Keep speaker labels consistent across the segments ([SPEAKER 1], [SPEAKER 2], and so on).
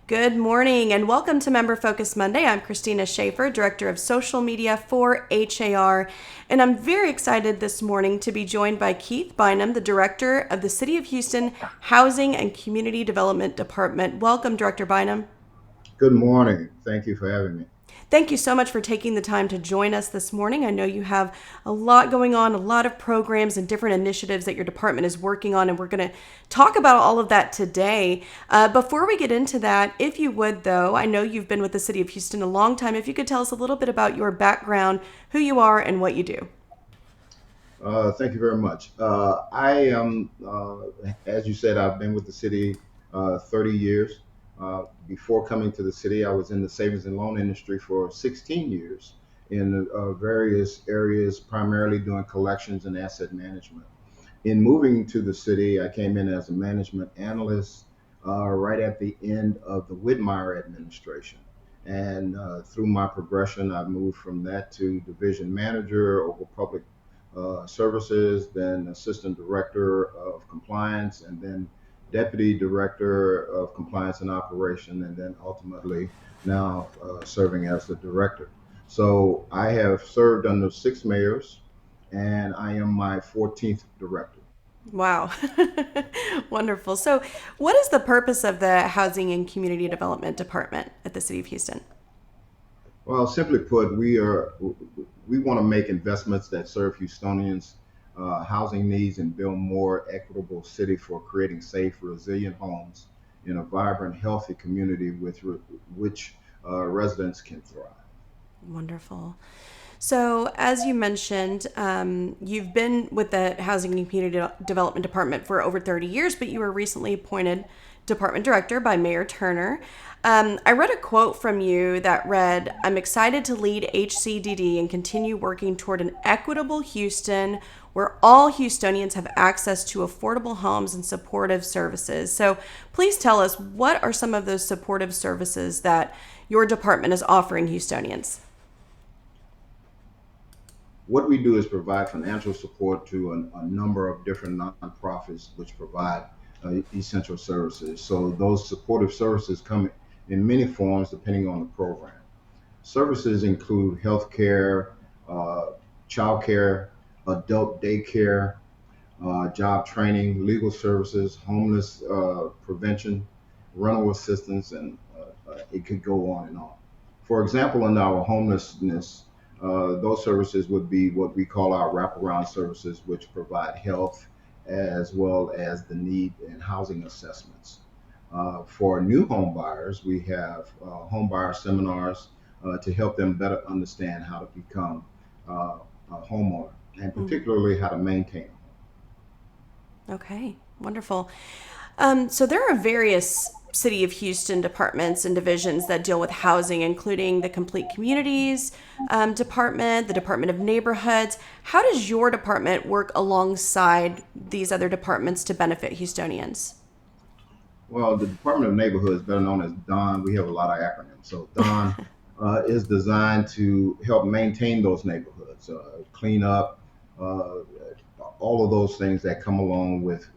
[SPEAKER 1] Good morning and welcome to Member Focus Monday. I'm Cristina Schaefer, Director of Social Media for HAR, and I'm very excited this morning to be joined by Keith Bynam, the Director of the City of Houston Housing and Community Development Department. Welcome, Director Bynam.
[SPEAKER 2] Good morning. Thank you for having me.
[SPEAKER 1] Thank you so much for taking the time to join us this morning. I know you have a lot going on, a lot of programs and different initiatives that your department is working on, and we're going to talk about all of that today. Before we get into that, if you would, though, I know you've been with the City of Houston a long time. If you could tell us a little bit about your background, who you are, and what you do.
[SPEAKER 2] Thank you very much. I am, as you said, I've been with the city 30 years. Before coming to the city, I was in the savings and loan industry for 16 years in various areas, primarily doing collections and asset management. In moving to the city, I came in as a management analyst right at the end of the Whitmire administration. And through my progression, I moved from that to division manager over public services, then assistant director of compliance, and then deputy director of compliance and operation, and then ultimately now serving as the director. So I have served under 6 mayors, and I am my 14th director.
[SPEAKER 1] Wow. Wonderful. So, what is the purpose of the Housing and Community Development Department at the City of Houston?
[SPEAKER 2] Well, simply put, we want to make investments that serve Houstonians' housing needs and build more equitable city for creating safe, resilient homes in a vibrant, healthy community with which residents can thrive.
[SPEAKER 1] Wonderful. So, as you mentioned, you've been with the Housing and Community Development Department for over 30 years, but you were recently appointed department director by Mayor Turner. I read a quote from you that read, "I'm excited to lead HCDD and continue working toward an equitable Houston where all Houstonians have access to affordable homes and supportive services." So, please tell us, what are some of those supportive services that your department is offering Houstonians?
[SPEAKER 2] What we do is provide financial support to a number of different nonprofits which provide essential services. So those supportive services come in many forms depending on the program. Services include healthcare, uh, childcare, adult daycare, job training, legal services, homeless prevention, rental assistance, and it could go on and on. For example, in our homelessness, those services would be what we call our wraparound services, which provide health as well as the need and housing assessments. For new home buyers, we have home buyer seminars to help them better understand how to become a homeowner and
[SPEAKER 1] Mm,
[SPEAKER 2] particularly how to maintain.
[SPEAKER 1] okay, wonderful. So there are various City of Houston departments and divisions that deal with housing, including the Complete Communities Department, the Department of Neighborhoods. How does your department work alongside these other departments to benefit Houstonians?
[SPEAKER 2] Well, the Department of Neighborhoods, better known as DON, we have a lot of acronyms. So DON is designed to help maintain those neighborhoods, clean up, uh, all of those things that come along with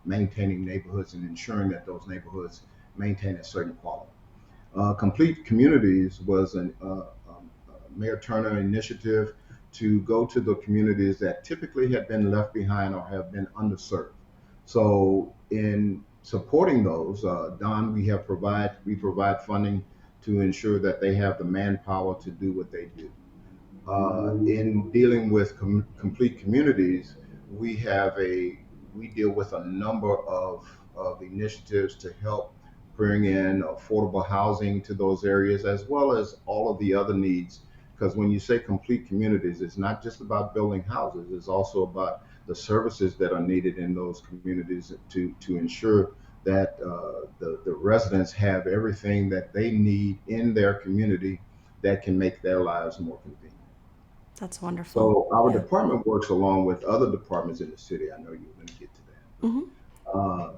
[SPEAKER 2] maintaining neighborhoods and ensuring that those neighborhoods maintain a certain quality. Complete Communities was Mayor Turner initiative to go to the communities that typically have been left behind or have been underserved. So, in supporting those, Don, we provide funding to ensure that they have the manpower to do what they do. In dealing with complete communities, we have a we deal with a number of initiatives to help bring in affordable housing to those areas as well as all of the other needs. Because when you say complete communities, it's not just about building houses, it's also about the services that are needed in those communities to ensure that the residents have everything that they need in their community that can make their lives more convenient.
[SPEAKER 1] That's wonderful.
[SPEAKER 2] So our
[SPEAKER 1] Yeah.
[SPEAKER 2] department works along with other departments in the city. I know you're going to get to that.
[SPEAKER 1] Hmm.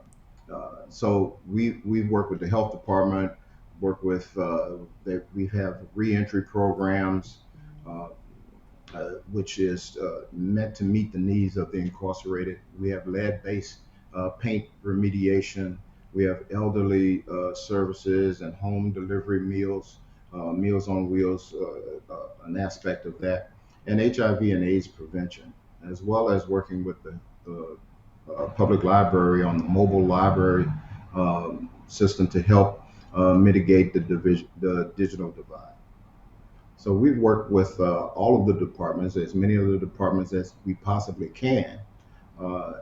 [SPEAKER 2] So we work with the health department, work with that we have reentry programs, uh, which is meant to meet the needs of the incarcerated. We have lead-based paint remediation. We have elderly services and home delivery meals, Meals on Wheels, an aspect of that, and HIV and AIDS prevention, as well as working with the public library on the mobile library system to help mitigate the digital divide. So we've worked with all of the departments, as many of the departments as we possibly can,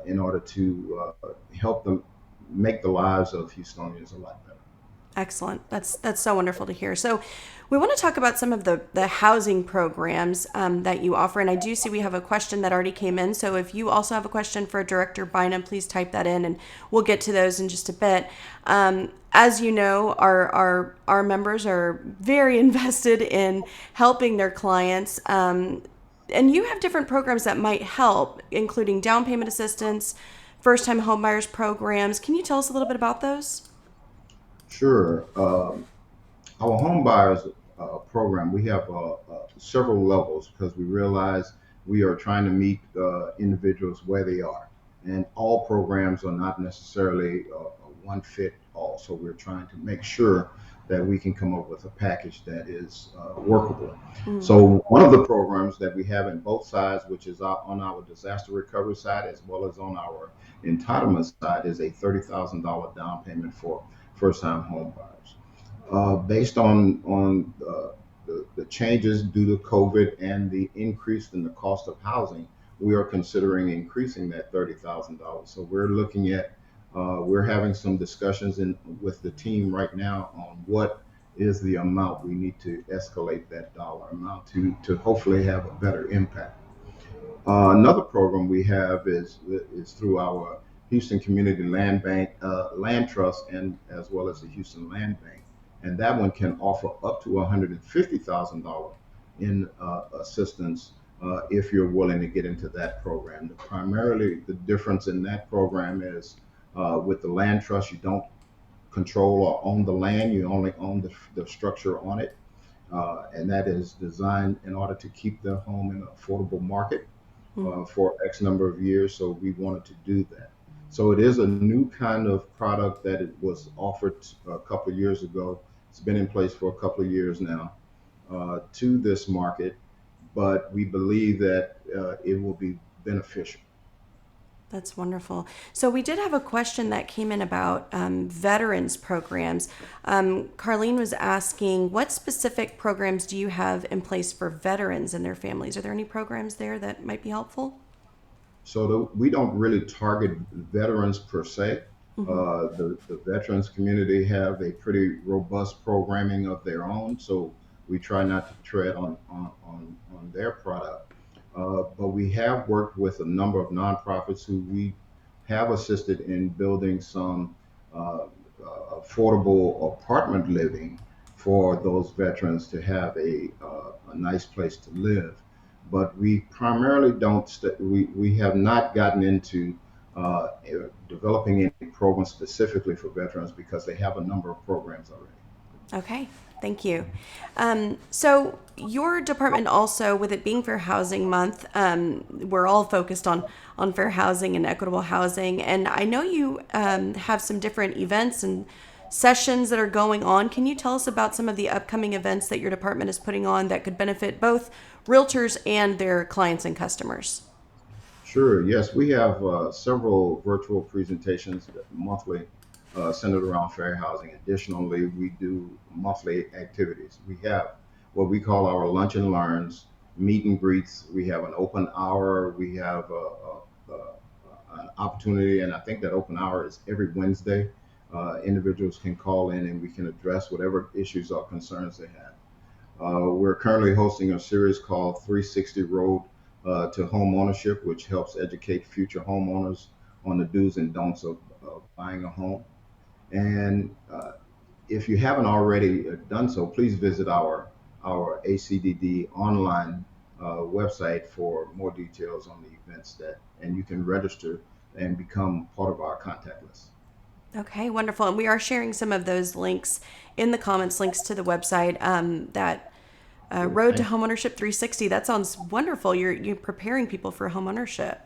[SPEAKER 2] in order to help them make the lives of Houstonians a lot better.
[SPEAKER 1] Excellent. That's so wonderful to hear. So, we want to talk about some of the housing programs that you offer, and I do see we have a question that already came in. So, if you also have a question for Director Bynam, please type that in, and we'll get to those in just a bit. As you know, our members are very invested in helping their clients, and you have different programs that might help, including down payment assistance, first-time homebuyers programs. Can you tell us a little bit about those?
[SPEAKER 2] Sure. Our home buyers program, we have several levels because we realize we are trying to meet individuals where they are. And all programs are not necessarily a one fit all. So we're trying to make sure that we can come up with a package that is workable.
[SPEAKER 1] Mm.
[SPEAKER 2] So one of the programs that we have in both sides, which is on our disaster recovery side as well as on our entitlement side, is a $30,000 down payment for first time home buyers. Based on the changes due to COVID and the increase in the cost of housing, we are considering increasing that $30,000. So we're having some discussions with the team right now on what is the amount we need to escalate that dollar amount to hopefully have a better impact. Another program we have is through our Houston Community Land Bank, Land Trust, and as well as the Houston Land Bank, and that one can offer up to $150,000 in assistance if you're willing to get into that program. Primarily, the difference in that program is with the Land Trust, you don't control or own the land; you only own the structure on it, and that is designed in order to keep the home in an affordable market for X number of years. So we wanted to do that. So it is a new kind of product that it was offered a couple of years ago. It's been in place for a couple of years now to this market, but we believe that it will be beneficial.
[SPEAKER 1] That's wonderful. So we did have a question that came in about veterans programs. Carlene was asking, what specific programs do you have in place for veterans and their families? Are there any programs there that might be helpful?
[SPEAKER 2] So we don't really target veterans per se.
[SPEAKER 1] Hmm.
[SPEAKER 2] The veterans community have a pretty robust programming of their own, so we try not to tread on their product. But we have worked with a number of nonprofits who we have assisted in building some uh, affordable apartment living for those veterans to have a nice place to live. But we primarily don't, we have not gotten into uh, developing any programs specifically for veterans because they have a number of programs already.
[SPEAKER 1] Okay, thank you. So your department also, with it being Fair Housing Month, we're all focused on fair housing and equitable housing. And I know you have some different events and sessions that are going on. Can you tell us about some of the upcoming events that your department is putting on that could benefit both realtors and their clients and customers?
[SPEAKER 2] Sure. Yes, we have several virtual presentations monthly centered around fair housing. Additionally, we do monthly activities. We have what we call our lunch and learns, meet and greets. We have an open hour. We have an opportunity, and I think that open hour is every Wednesday. Individuals can call in and we can address whatever issues or concerns they have. We're currently hosting a series called 360 Road to Home Ownership, which helps educate future homeowners on the do's and don'ts of buying a home. And if you haven't already done so, please visit our ACDD online website for more details on the events and you can register and become part of our contact list.
[SPEAKER 1] Okay, wonderful. And we are sharing some of those links in the comments, links to the website that
[SPEAKER 2] Great,
[SPEAKER 1] Road to
[SPEAKER 2] thank you.
[SPEAKER 1] Homeownership 360. That sounds wonderful. You're preparing people for homeownership.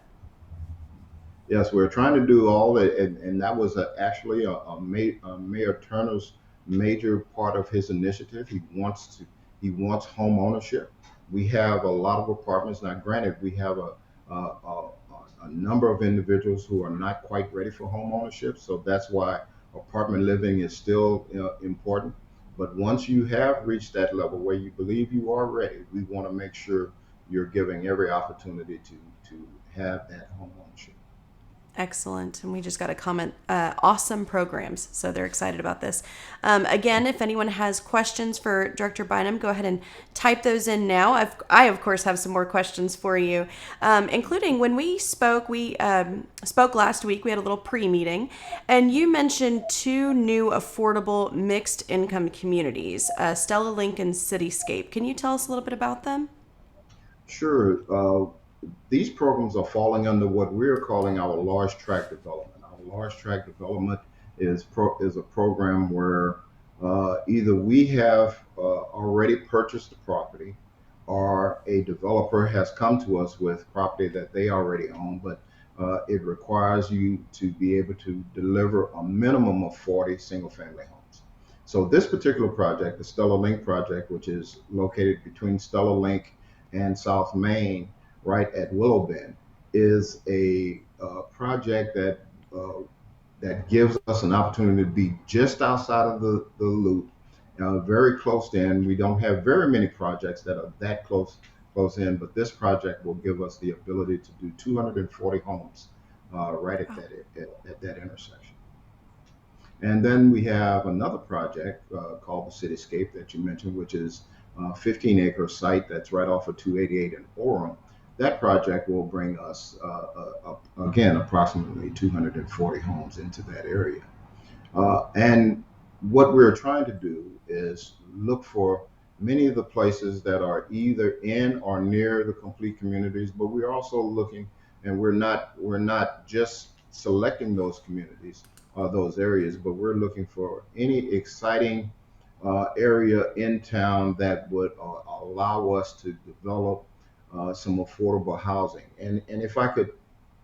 [SPEAKER 2] Yes, we're trying to do all that, and that was actually Mayor Turner's major part of his initiative. He wants home ownership. We have a lot of apartments. Now, granted, we have a number of individuals who are not quite ready for home ownership, so that's why apartment living is still important. But once you have reached that level where you believe you are ready, we want to make sure you're giving every opportunity to have that home ownership.
[SPEAKER 1] Excellent. And we just got a comment. Awesome programs. So they're excited about this. Again, if anyone has questions for Director Bynum, go ahead and type those in now. I of course, have some more questions for you, including when we spoke. We spoke last week. We had a little pre meeting, and you mentioned two new affordable mixed income communities, Stella Link and Cityscape. Can you tell us a little bit about them?
[SPEAKER 2] Sure. These programs are falling under what we're calling our large tract development. Our large tract development is a program where either we have already purchased the property, or a developer has come to us with property that they already own, but it requires you to be able to deliver a minimum of 40 single family homes. So this particular project, the Stella Link project, which is located between Stella Link and South Main, right at Willow Bend, is a project uh, that gives us an opportunity to be just outside of the loop, very close in. We don't have very many projects that are that close in, but this project will give us the ability to do 240 homes right at
[SPEAKER 1] Oh,
[SPEAKER 2] at that intersection. And then we have another project called the Cityscape that you mentioned, which is a 15-acre site that's right off of 288 in Orem. That project will bring us, again, approximately 240 homes into that area. And what we're trying to do is look for many of the places that are either in or near the complete communities, but we're also looking, and we're not just selecting those communities or those areas, but we're looking for any exciting area in town that would allow us to develop some affordable housing. And if I could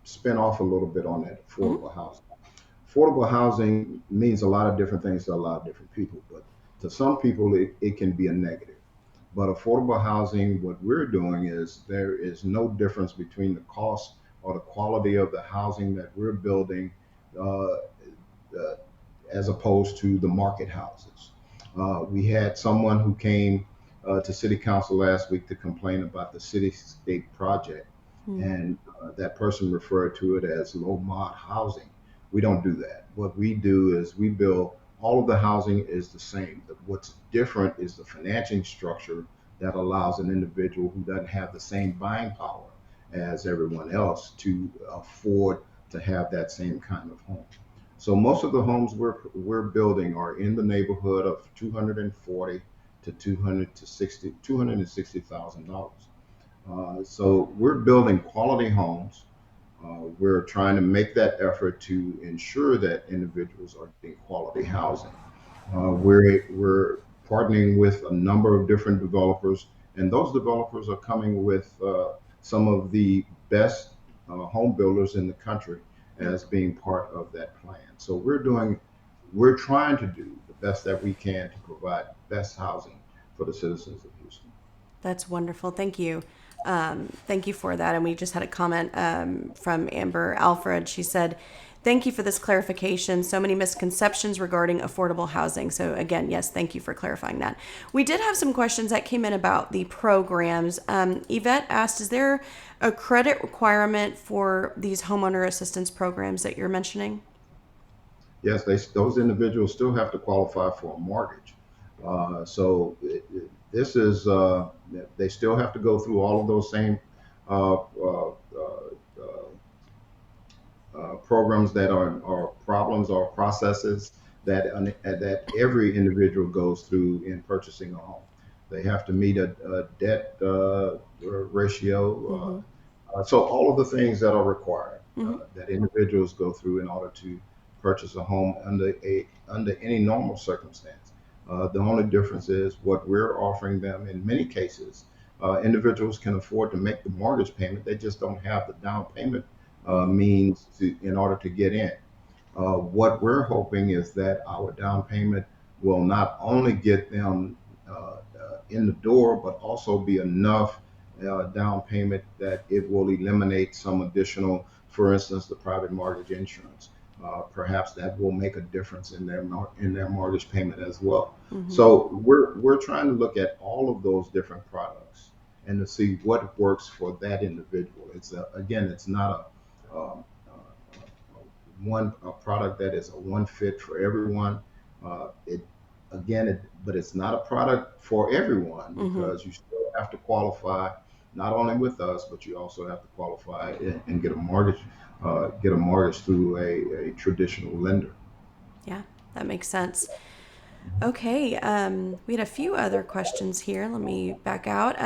[SPEAKER 2] spin off a little bit on that
[SPEAKER 1] mhm.
[SPEAKER 2] affordable housing. Affordable housing means a lot of different things to a lot of different people, but to some people it can be a negative. But affordable housing, what we're doing is there is no difference between the cost or the quality of the housing that we're building uh, uh, as opposed to the market houses. We had someone who came to City Council last week to complain about the Cityscape project,
[SPEAKER 1] Mm.
[SPEAKER 2] and that person referred to it as low mod housing. We don't do that. What we do is we build all of the housing is the same. What's different is the financing structure that allows an individual who doesn't have the same buying power as everyone else to afford to have that same kind of home. So most of the homes we're building are in the neighborhood of 240 to 260,000 dollars. So we're building quality homes. We're trying to make that effort to ensure that individuals are getting quality housing. We're partnering with a number of different developers, and those developers are coming with some of the best home builders in the country as being part of that plan. So we're trying to do the best that we can to provide best housing for the citizens of Houston.
[SPEAKER 1] That's wonderful. Thank you. Thank you for that. And we just had a comment from Amber Alfred. She said, "Thank you for this clarification. So many misconceptions regarding affordable housing." So, again, yes, thank you for clarifying that. We did have some questions that came in about the programs. Yvette asked, is there a credit requirement for these homeowner assistance programs that you're mentioning?
[SPEAKER 2] Yes, those individuals still have to qualify for a mortgage. This is they still have to go through all of those same uh, uh, programs that are problems or processes that every individual goes through in purchasing a home. They have to meet a debt ratio.
[SPEAKER 1] Mm-hmm.
[SPEAKER 2] So all of the things that are required
[SPEAKER 1] Mm-hmm.
[SPEAKER 2] that individuals go through in order to purchase a home under any normal circumstance. The only difference is what we're offering them. In many cases, individuals can afford to make the mortgage payment. They just don't have the down payment
[SPEAKER 1] Hmm.
[SPEAKER 2] means in order to get in. What we're hoping is that our down payment will not only get them in the door, but also be enough down payment that it will eliminate some additional, for instance, the private mortgage insurance. Perhaps that will make a difference in their mortgage payment as well.
[SPEAKER 1] Hmm.
[SPEAKER 2] So we're trying to look at all of those different products and to see what works for that individual. Again, it's not one a product that is a one fit for everyone. It again, but it's not a product for everyone
[SPEAKER 1] Hmm.
[SPEAKER 2] because you still have to qualify not only with us, but you also have to qualify and get a mortgage through a traditional lender.
[SPEAKER 1] Yeah, that makes sense. Okay, we had a few other questions here. Let me back out.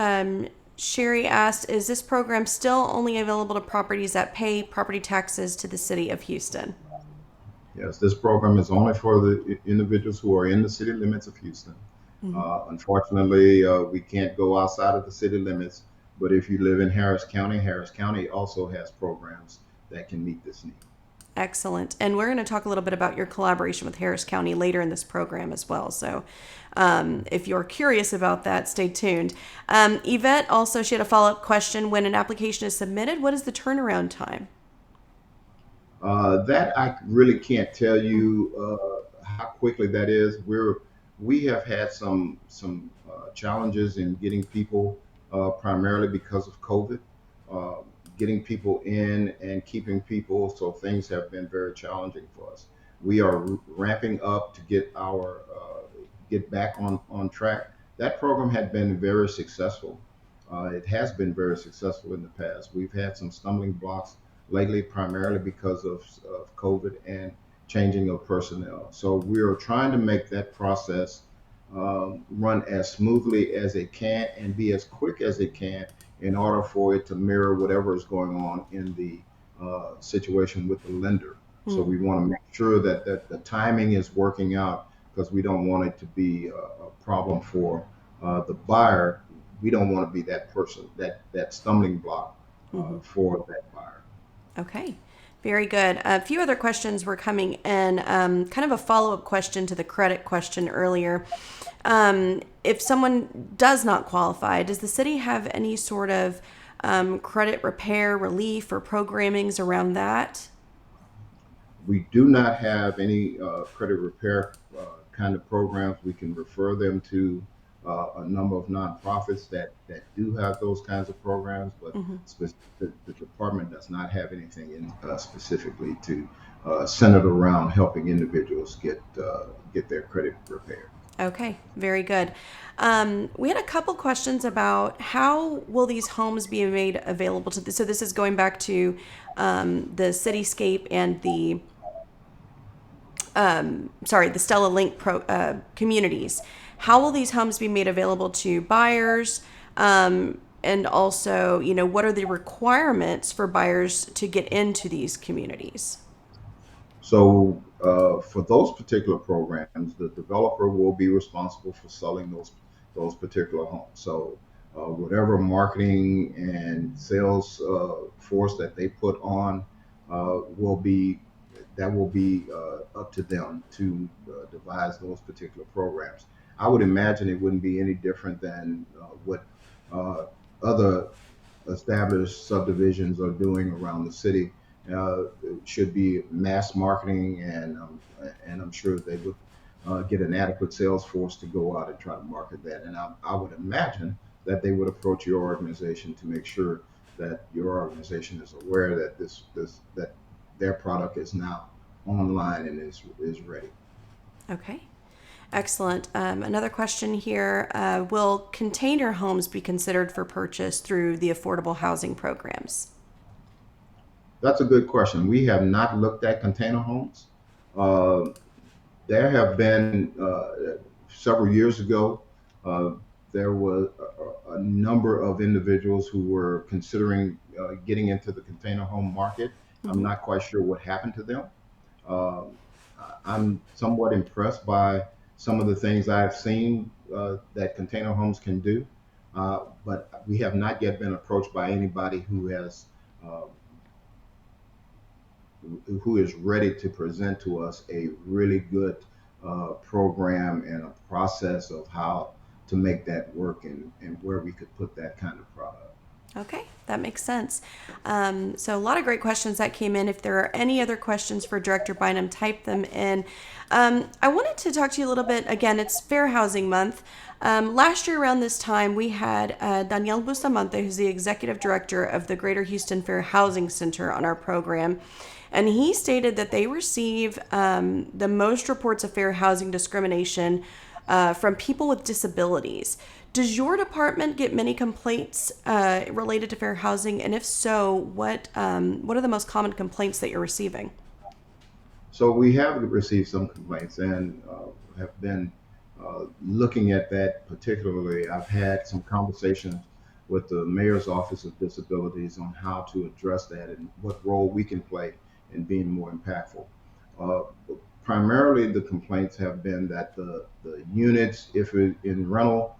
[SPEAKER 1] Sherry asked, is this program still only available to properties that pay property taxes to the city of Houston?
[SPEAKER 2] Yes, this program is only for the individuals who are in the city limits of Houston.
[SPEAKER 1] Hmm.
[SPEAKER 2] Unfortunately, we can't go outside of the city limits, but if you live in Harris County also has programs that can meet this need.
[SPEAKER 1] Excellent. And we're going to talk a little bit about your collaboration with Harris County later in this program as well. So if you're curious about that, stay tuned. Yvette also, she had a follow up question. When an application is submitted, what is the turnaround time?
[SPEAKER 2] That I really can't tell
[SPEAKER 1] Hmm.
[SPEAKER 2] you how quickly that is. We have had some challenges in getting people, primarily because of COVID, uh, getting people in and keeping people. So things have been very challenging for us. We are ramping up to get back on track. That program had been very successful. It has been very successful in the past. We've had some stumbling blocks lately, primarily because of COVID and changing of personnel. So we are trying to make that process run as smoothly as it can and be as quick as it can in order for it to mirror whatever is going on in the situation with the lender. So
[SPEAKER 1] Hmm.
[SPEAKER 2] we want to make sure that the timing is working out because we don't want it to be a problem for the buyer. We don't want to be that person, that stumbling block
[SPEAKER 1] Hmm.
[SPEAKER 2] for that buyer.
[SPEAKER 1] Okay. Very good. A few other questions were coming in. Kind of a follow up question to the credit question earlier. If someone does not qualify, does the city have any sort of credit repair relief or programmings around that?
[SPEAKER 2] We do not have any credit repair kind of programs. We can refer them to a number of nonprofits that do have those kinds of programs, but
[SPEAKER 1] Hmm.
[SPEAKER 2] the department does not have anything specifically to centered around helping individuals get their credit repaired.
[SPEAKER 1] Okay, very good. We had a couple questions about how will these homes be made available to. So this is going back to the cityscape and the Stella Link communities. How will these homes be made available to buyers? And also, what are the requirements for buyers to get into these communities?
[SPEAKER 2] So for those particular programs, the developer will be responsible for selling those particular homes. So whatever marketing and sales force that they put on will be up to them to devise those particular programs. I would imagine it wouldn't be any different than what uh, other established subdivisions are doing around the city. It should be mass marketing, and I'm sure they would get an adequate sales force to go out and try to market that. And I would imagine that they would approach your organization to make sure that your organization is aware that that their product is now online and is ready.
[SPEAKER 1] Okay. Excellent. Another question here. Will container homes be considered for purchase through the affordable housing programs?
[SPEAKER 2] That's a good question. We have not looked at container homes. Uh, there have been several years ago, uh, there was a number of individuals who were considering getting into the container home market. I'm
[SPEAKER 1] Hmm.
[SPEAKER 2] not quite sure what happened to them. Um, I'm somewhat impressed by some of the things I've seen that container homes can do, but we have not yet been approached by anybody who has uh, who is ready to present to us a really good program and a process of how to make that work, and where we could put that kind of product.
[SPEAKER 1] Okay, that makes sense. So a lot of great questions that came in. If there are any other questions for Director Bynum, type them in. I wanted to talk to you a little bit. Again, it's Fair Housing Month. Last year around this time, we had Danielle Bustamante, who's the executive director of the Greater Houston Fair Housing Center, on our program. And he stated that they receive the most reports of fair housing discrimination from people with disabilities. Does your department get many complaints related to fair housing? And if so, what are the most common complaints that you're receiving?
[SPEAKER 2] So we have received some complaints, and have been looking at that particularly. I've had some conversations with the mayor's office of disabilities on how to address that and what role we can play in being more impactful. Uh, Primarily, the complaints have been that the units, if it, in rental,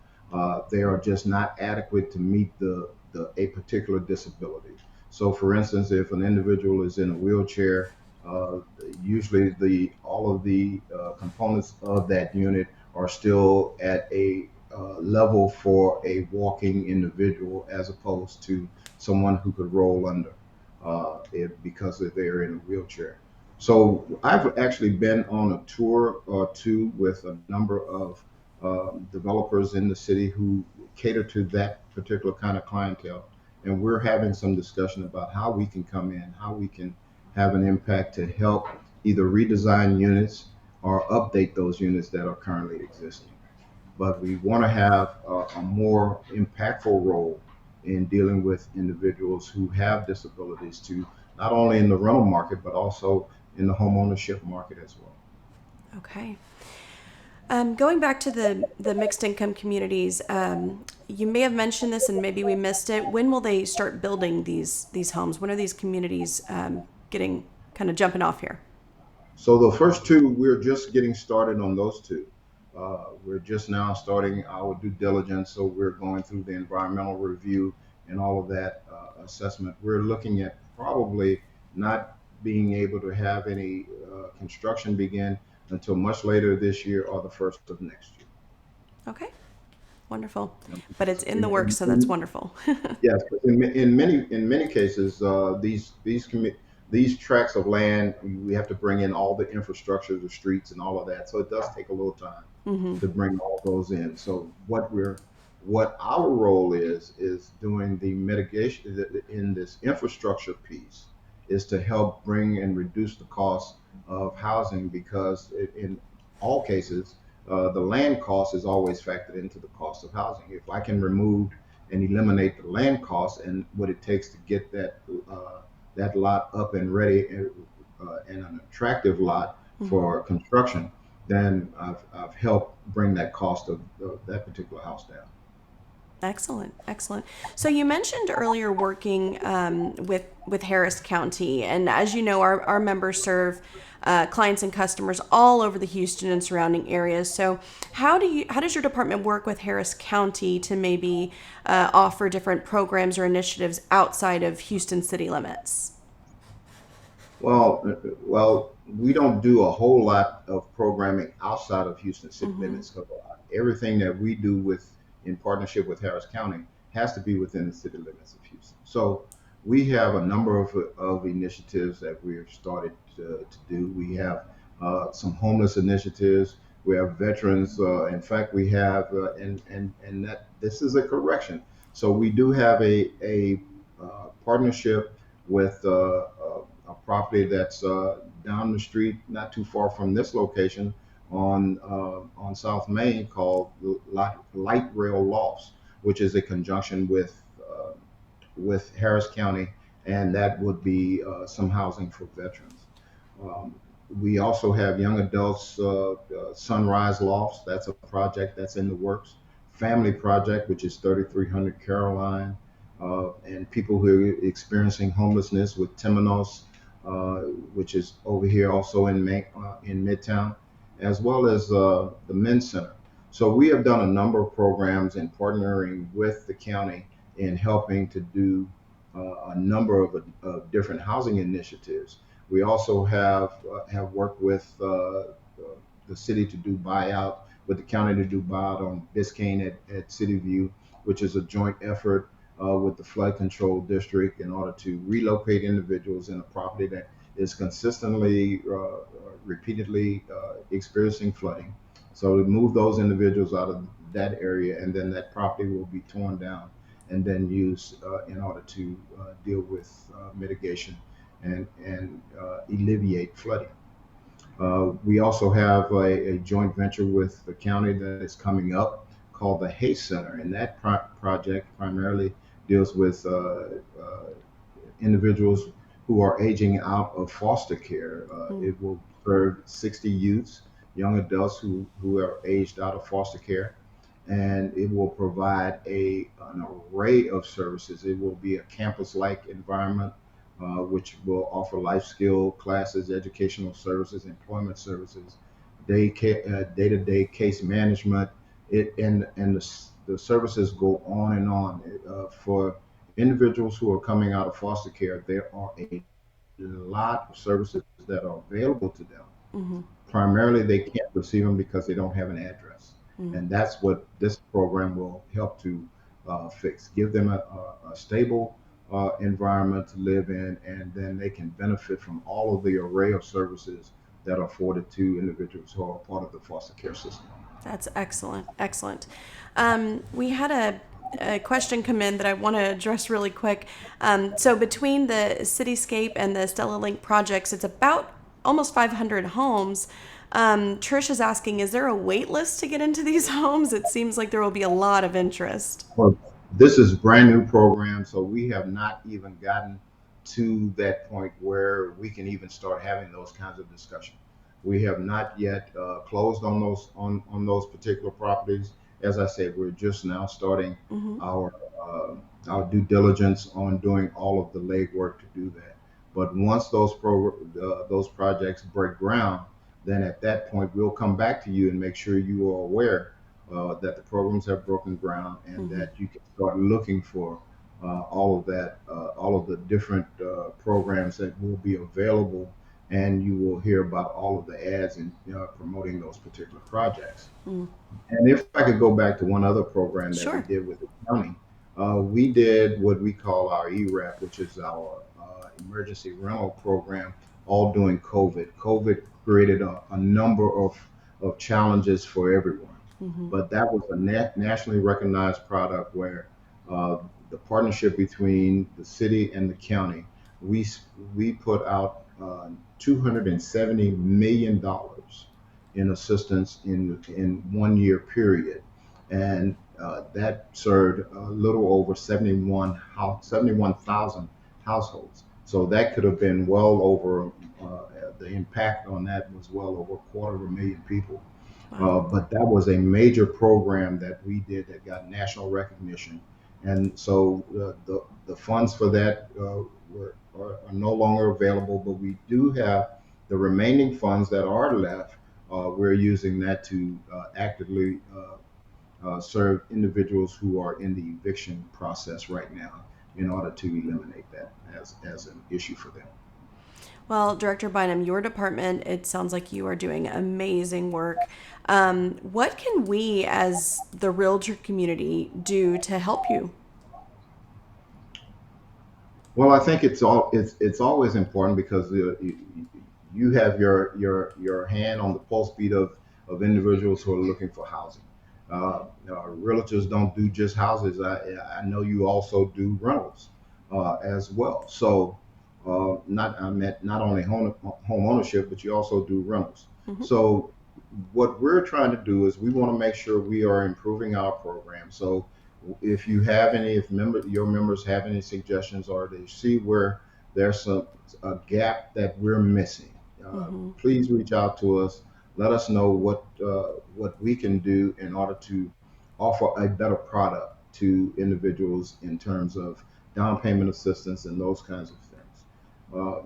[SPEAKER 2] they are just not adequate to meet the a particular disability. So, for instance, if an individual is in a wheelchair, uh, usually the all of the components of that unit are still at a level for a walking individual, as opposed to someone who could roll under because they're in a wheelchair. So I've actually been on a tour or two with a number of developers in the city who cater to that particular kind of clientele, and we're having some discussion about how we can come in, how we can have an impact to help either redesign units or update those units that are currently existing. But we want to have a more impactful role in dealing with individuals who have disabilities, to not only in the rental market but also in the home ownership market as well.
[SPEAKER 1] Okay. Going back to the mixed income communities, you may have mentioned this and maybe we missed it. When will they start building these homes? When are these communities getting kind of jumping off here?
[SPEAKER 2] So the first two, we're just getting started on those two. We're just now starting our due diligence, so we're going through the environmental review and all of that assessment. We're looking at probably not being able to have any construction begin until much later this year or the first of next year.
[SPEAKER 1] Okay, wonderful. But it's in the works,
[SPEAKER 2] And,
[SPEAKER 1] so that's wonderful.
[SPEAKER 2] yes, but in many cases, these tracts of land, we have to bring in all the infrastructure, the streets, and all of that. So it does take a little time
[SPEAKER 1] Hmm.
[SPEAKER 2] to bring all those in. So what our role is doing the mitigation in this infrastructure piece, is to help bring and reduce the cost of housing, because in all cases, the land cost is always factored into the cost of housing. If I can remove and eliminate the land cost and what it takes to get that lot up and ready, and an attractive lot
[SPEAKER 1] Hmm.
[SPEAKER 2] for construction, then I've helped bring that cost of that particular house down.
[SPEAKER 1] Excellent, excellent. So you mentioned earlier working with Harris County, and as you know, our members serve clients and customers all over the Houston and surrounding areas. So how does your department work with Harris County to maybe offer different programs or initiatives outside of Houston city limits?
[SPEAKER 2] Well, we don't do a whole lot of programming outside of Houston city
[SPEAKER 1] Mm-hmm.
[SPEAKER 2] limits. So everything that we do in partnership with Harris County has to be within the city limits of Houston. So we have a number of initiatives that we've started to do. We have some homeless initiatives. We have veterans. In fact, we have, and that this is a correction. So we do have a partnership with a property that's down the street, not too far from this location, on South Main, called Light Rail Lofts, which is a conjunction with Harris County, and that would be some housing for veterans. Um, we also have young adults Sunrise Lofts. That's a project that's in the works. Family Project, which is 3300 Caroline, and people who are experiencing homelessness with Temenos, which is over here also in Midtown, as well as the Men's Center. So we have done a number of programs in partnering with the county in helping to do a number of different housing initiatives. We also have worked with the city to do buyout, with the county to do buyout on Biscayne at City View, which is a joint effort with the flood control district in order to relocate individuals in a property that is consistently, repeatedly experiencing flooding. So we move those individuals out of that area, and then that property will be torn down and then used in order to deal with mitigation and alleviate flooding. We also have a joint venture with the county that is coming up called the Hay Center, and that project primarily deals with individuals who are aging out of foster care.
[SPEAKER 1] Mm.
[SPEAKER 2] It will serve 60 youths, young adults who are aged out of foster care, and it will provide an array of services. It will be a campus-like environment, which will offer life skill classes, educational services, employment services, day-to-day case management. The services go on and on. For individuals who are coming out of foster care, there are a lot of services that are available to them.
[SPEAKER 1] Hmm.
[SPEAKER 2] Primarily, they can't receive them because they don't have an address.
[SPEAKER 1] Mm.
[SPEAKER 2] And that's what this program will help to fix. Give them a stable environment to live in, and then they can benefit from all of the array of services that are afforded to individuals who are part of the foster care system.
[SPEAKER 1] That's excellent. Excellent. We had a question come in that I want to address really quick. So between the Cityscape and the Stella Link projects, it's about almost 500 homes. Trish is asking, is there a wait list to get into these homes? It seems like there will be a lot of interest.
[SPEAKER 2] Well, this is brand new program, so we have not even gotten to that point where we can even start having those kinds of discussions. We have not yet closed on those particular properties. As I said, we're just now starting
[SPEAKER 1] Hmm.
[SPEAKER 2] our uh, our due diligence on doing all of the legwork to do that. But once those projects break ground, then at that point we'll come back to you and make sure you are aware that the programs have broken ground and
[SPEAKER 1] Hmm.
[SPEAKER 2] that you can start looking for all of the different programs that will be available, and you will hear about all of the ads and promoting those particular projects.
[SPEAKER 1] Mm.
[SPEAKER 2] And if I could go back to one other program that we
[SPEAKER 1] Sure.
[SPEAKER 2] did with the county, we did what we call our ERAP, which is our emergency rental program, all during COVID. COVID created a number of challenges for everyone.
[SPEAKER 1] Hmm.
[SPEAKER 2] But that was a nationally recognized product where uh, the partnership between the city and the county, we, we put out $270 million in assistance in 1 year period, and that served a little over 71,000 households. So that could have been well over the impact on that was well over a quarter of a million people.
[SPEAKER 1] Wow.
[SPEAKER 2] But that was a major program that we did that got national recognition, and so the funds for that are no longer available. But we do have the remaining funds that are left. We're using that to actively serve individuals who are in the eviction process right now in order to eliminate that as an issue for them.
[SPEAKER 1] Well, Director Bynum, your department, it sounds like you are doing amazing work. What can we as the realtor community do to help you?
[SPEAKER 2] Well, I think it's always important because you have your hand on the pulse beat of individuals who are looking for housing. Realtors don't do just houses. I know you also do rentals as well. So not I meant not only home ownership, but you also do rentals.
[SPEAKER 1] Hmm.
[SPEAKER 2] So what we're trying to do is we want to make sure we are improving our program. So if you have any, if your members have any suggestions or they see where there's a gap that we're missing,
[SPEAKER 1] Hmm.
[SPEAKER 2] please reach out to us. Let us know what we can do in order to offer a better product to individuals in terms of down payment assistance and those kinds of things. Uh,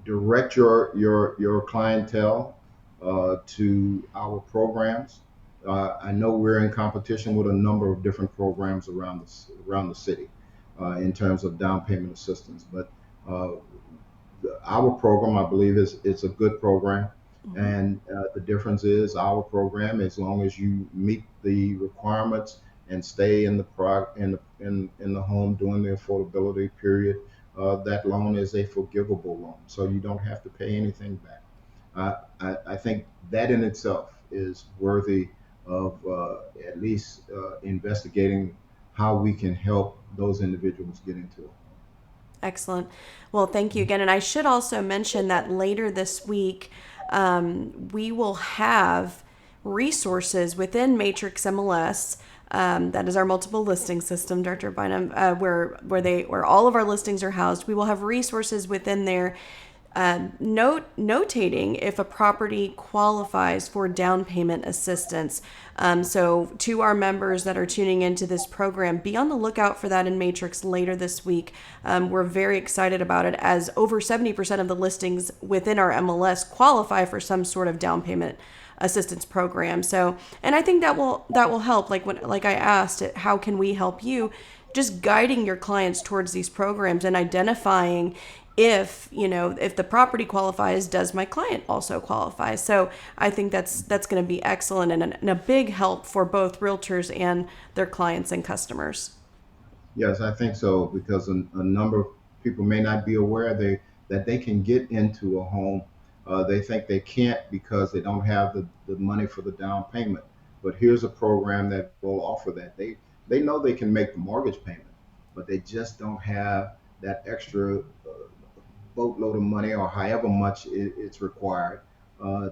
[SPEAKER 2] Direct your clientele to our programs. I know we're in competition with a number of different programs around the city in terms of down payment assistance, but uh, our program, I believe, is it's a good program, and the difference is our program, as long as you meet the requirements and stay in the in the home during the affordability period, that loan is a forgivable loan, so you don't have to pay anything back. I think that in itself is worthy of at least investigating how we can help those individuals get into it.
[SPEAKER 1] Excellent. Well, thank you again. And I should also mention that later this week, we will have resources within Matrix MLS. That is our multiple listing system, Director Bynam, where all of our listings are housed. We will have resources within there notating if a property qualifies for down payment assistance. So to our members that are tuning into this program, be on the lookout for that in Matrix later this week. We're very excited about it, as over 70% of the listings within our MLS qualify for some sort of down payment assistance program. So, and I think that will help. Like I asked, how can we help you? Just guiding your clients towards these programs and identifying if the property qualifies, does my client also qualify? So I think that's going to be excellent and a big help for both realtors and their clients and customers.
[SPEAKER 2] Yes, I think so, because a number of people may not be aware that they can get into a home. They think they can't because they don't have the money for the down payment. But here's a program that will offer that. They know they can make the mortgage payment, but they just don't have that extra boatload of money, or however much it's required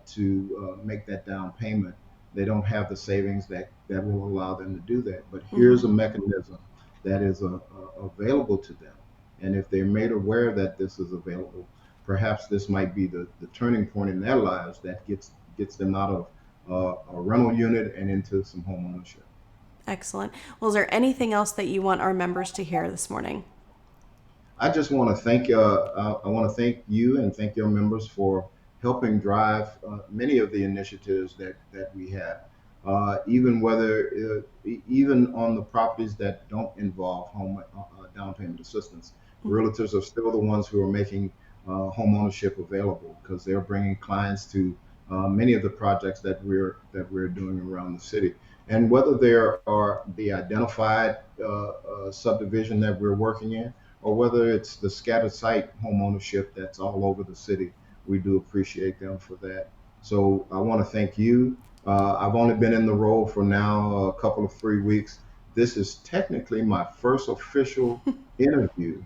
[SPEAKER 2] to make that down payment. They don't have the savings that will allow them to do that. But here's a mechanism that is available to them. And if they're made aware that this is available, perhaps this might be the turning point in their lives that gets them out of a rental unit and into some home ownership.
[SPEAKER 1] Excellent. Well, is there anything else that you want our members to hear this morning?
[SPEAKER 2] I just want to thank I want to thank you and thank your members for helping drive many of the initiatives that we have. Even on the properties that don't involve home down payment assistance, realtors are still the ones who are making home ownership available, because they're bringing clients to many of the projects that we're doing around the city. And whether there are the identified subdivision that we're working in, or whether it's the scattered site home ownership that's all over the city, we do appreciate them for that. So I want to thank you. I've only been in the role for now a couple of 3 weeks. This is technically my first official interview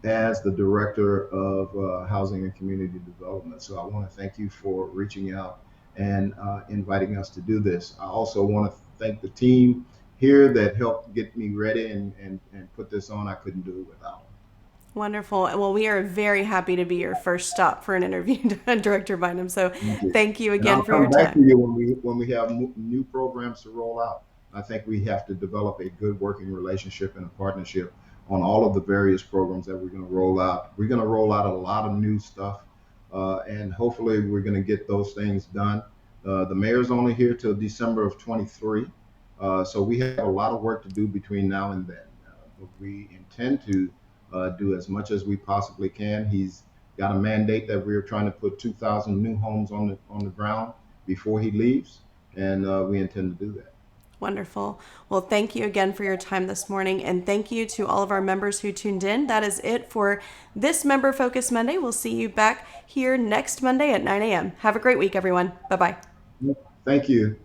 [SPEAKER 2] as the director of housing and community development. So I want to thank you for reaching out and inviting us to do this. I also want to thank the team here that helped get me ready and put this on. I couldn't do it without them.
[SPEAKER 1] Wonderful. Well, we are very happy to be your first stop for an interview, Director Bynum. So
[SPEAKER 2] Thank you.
[SPEAKER 1] thank you
[SPEAKER 2] And
[SPEAKER 1] again
[SPEAKER 2] I'll
[SPEAKER 1] for your
[SPEAKER 2] come back to
[SPEAKER 1] time.
[SPEAKER 2] you when we have new programs to roll out. I think we have to develop a good working relationship and a partnership on all of the various programs that we're going to roll out. We're going to roll out a lot of new stuff, and hopefully we're going to get those things done. The mayor's only here till December of 23, so we have a lot of work to do between now and then. But we intend to do as much as we possibly can. He's got a mandate that we're trying to put 2,000 new homes on the ground before he leaves, and we intend to do that.
[SPEAKER 1] Wonderful. Well, thank you again for your time this morning, and thank you to all of our members who tuned in. That is it for this Member Focus Monday. We'll see you back here next Monday at 9 a.m. Have a great week, everyone. Bye-bye.
[SPEAKER 2] Thank you.